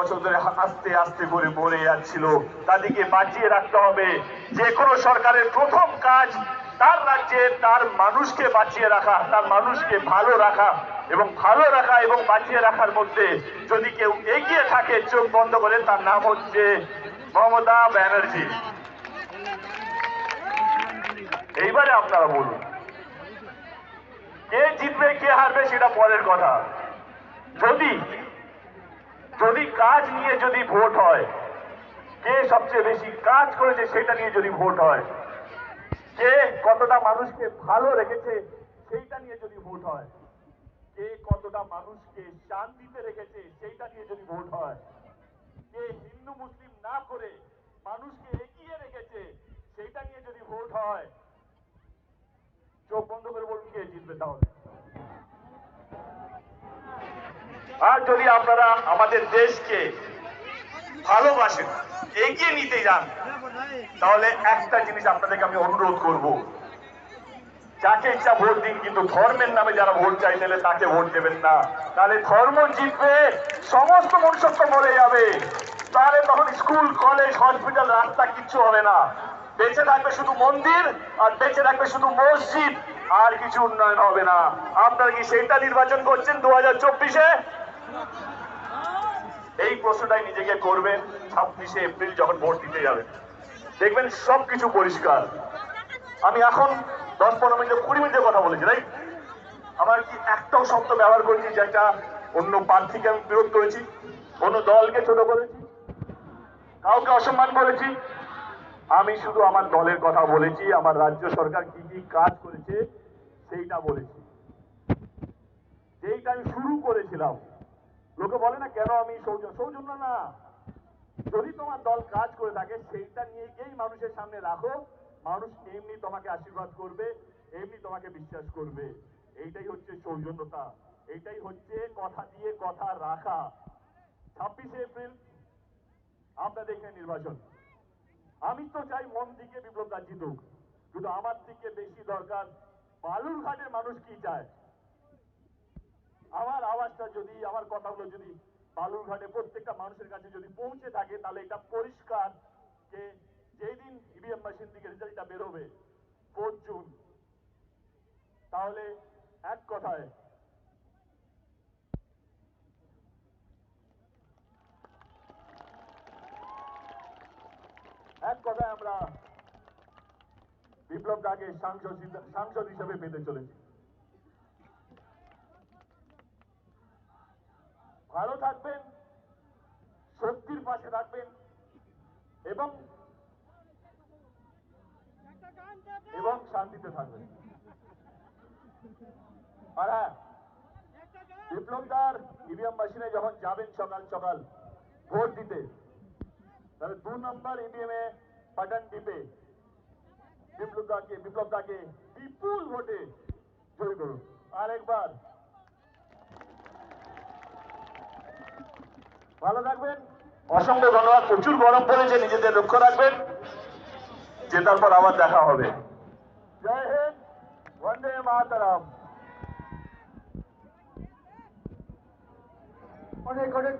বছর ধরে আস্তে আস্তে করে মরে যাচ্ছিল, তাদেরকে বাঁচিয়ে রাখতে হবে। যে কোনো সরকারের প্রথম কাজ তার রাজ্যে তার মানুষকে বাঁচিয়ে রাখা, তার মানুষকে ভালো রাখা, এবং ভালো রাখা এবং বাঁচিয়ে রাখার মধ্যে যদি কেউ এগিয়ে থাকে চোখ বন্ধ করে, তার নাম হচ্ছে মমতা ব্যানার্জি। এইবারে আপনারা বলুন, কে জিতবে কে হারবে সেটা পরের কথা। যদি যদি কাজ নিয়ে যদি ভোট হয়, কে সবচেয়ে বেশি কাজ করেছে সেটা নিয়ে যদি ভোট হয়, কে কতটা মানুষকে ভালো রেখেছে সেইটা নিয়ে যদি ভোট হয়, কে কতটা মানুষকে শান্তিতে রেখেছে সেইটা নিয়ে যদি ভোট হয়, কে হিন্দু মুসলিম না করে মানুষকে এগিয়ে রেখেছে সেইটা নিয়ে যদি ভোট হয়, চোখ বন্ধ করে বলুন কে জিতবে তাহলে। আর যদি আপনারা আমাদের দেশকে ভালোবাসেন, এগিয়ে নিতে যান, তাহলে একটা জিনিস আপনাদেরকে আমি অনুরোধ করব, যাকে ইচ্ছা ভোট দিন, কিন্তু ধর্মের নামে যারা ভোট চাইতে তাকে ভোট দেবেন না। তাহলে ধর্ম জিতবে, সমস্ত মনুষ্যত্ব মরে যাবে, তাহলে তখন স্কুল কলেজ হসপিটাল রাস্তা কিচ্ছু হবে না। বেঁচে থাকবে শুধু মন্দির, আর বেঁচে থাকবে শুধু মসজিদ, আর কিছু উন্নয়ন হবে না। আপনারা কি সেইটা নির্বাচন করছেন 2024-এ? এই প্রশ্নটাই নিজেকে করবেন 26শে এপ্রিল যখন ভোট দিতে যাবেন, দেখবেন সবকিছু পরিষ্কার। আমি এখন 10-15 মিনিট 20 মিনিটের কথা বলেছি, রাইট? আমার কি একটাও শব্দ ব্যবহার করেছি যেটা অন্য প্রার্থীকে আমি বিরোধ করেছি, অন্য দলকে ছোট করেছি, কাউকে অসম্মান করেছি? আমি শুধু আমার দলের কথা বলেছি, আমার রাজ্য সরকার কি কি কাজ করেছে সেইটা বলেছি, যেইটা আমি শুরু করেছিলাম। লোকে বলে না কেন আমি সৌজন্য না, যদি তোমার দল কাজ করে থাকে সেইটা নিয়ে গিয়েই মানুষের সামনে রাখো, মানুষ এমনি তোমাকে আশীর্বাদ করবে, এমনি তোমাকে বিশ্বাস করবে। এইটাই হচ্ছে সৌজন্যতা, এইটাই হচ্ছে কথা দিয়ে কথা রাখা। 26শে এপ্রিল আপনাদের এখানে নির্বাচন। আমি তো চাই মন থেকে বিপ্লব দা জিতুক, কিন্তু আমার থেকে বেশি দরকার বালুরঘাটের মানুষ কি চায়। আমার আওয়াজটা যদি, আমার কথাগুলো যদি বালুরঘাটে প্রত্যেকটা মানুষের কাছে যদি পৌঁছে থাকে, তাহলে এটা পরিষ্কার যে যেদিন ইভিএম মেশিন থেকে রেজাল্টটা বেরোবে 4 জুন, তাহলে এক কথায় আমরা বিপ্লব দাকে সাংসদ হিসেবে পেতে চলেছি। ভালো থাকবেন, সত্যির পাশে থাকবেন, এবং শান্তিতে থাকবেন। আর হ্যাঁ, বিপ্লবদার ইভিএম মেশিনে যখন যাবেন সকাল সকাল ভোট দিতে, তাহলে 2 নম্বর ইভিএম এ বাটন টিপে বিপ্লবদাকে বিপুল ভোটে জয়ী করুন। আরেকবার ভালো থাকবেন, অসংখ্য ধন্যবাদ। প্রচুর গরম পড়েছে, নিজেদের লক্ষ্য রাখবেন। জেতার পর আবার দেখা হবে। জয় হিন্দ, বন্দে মাতরম। অনেক অনেক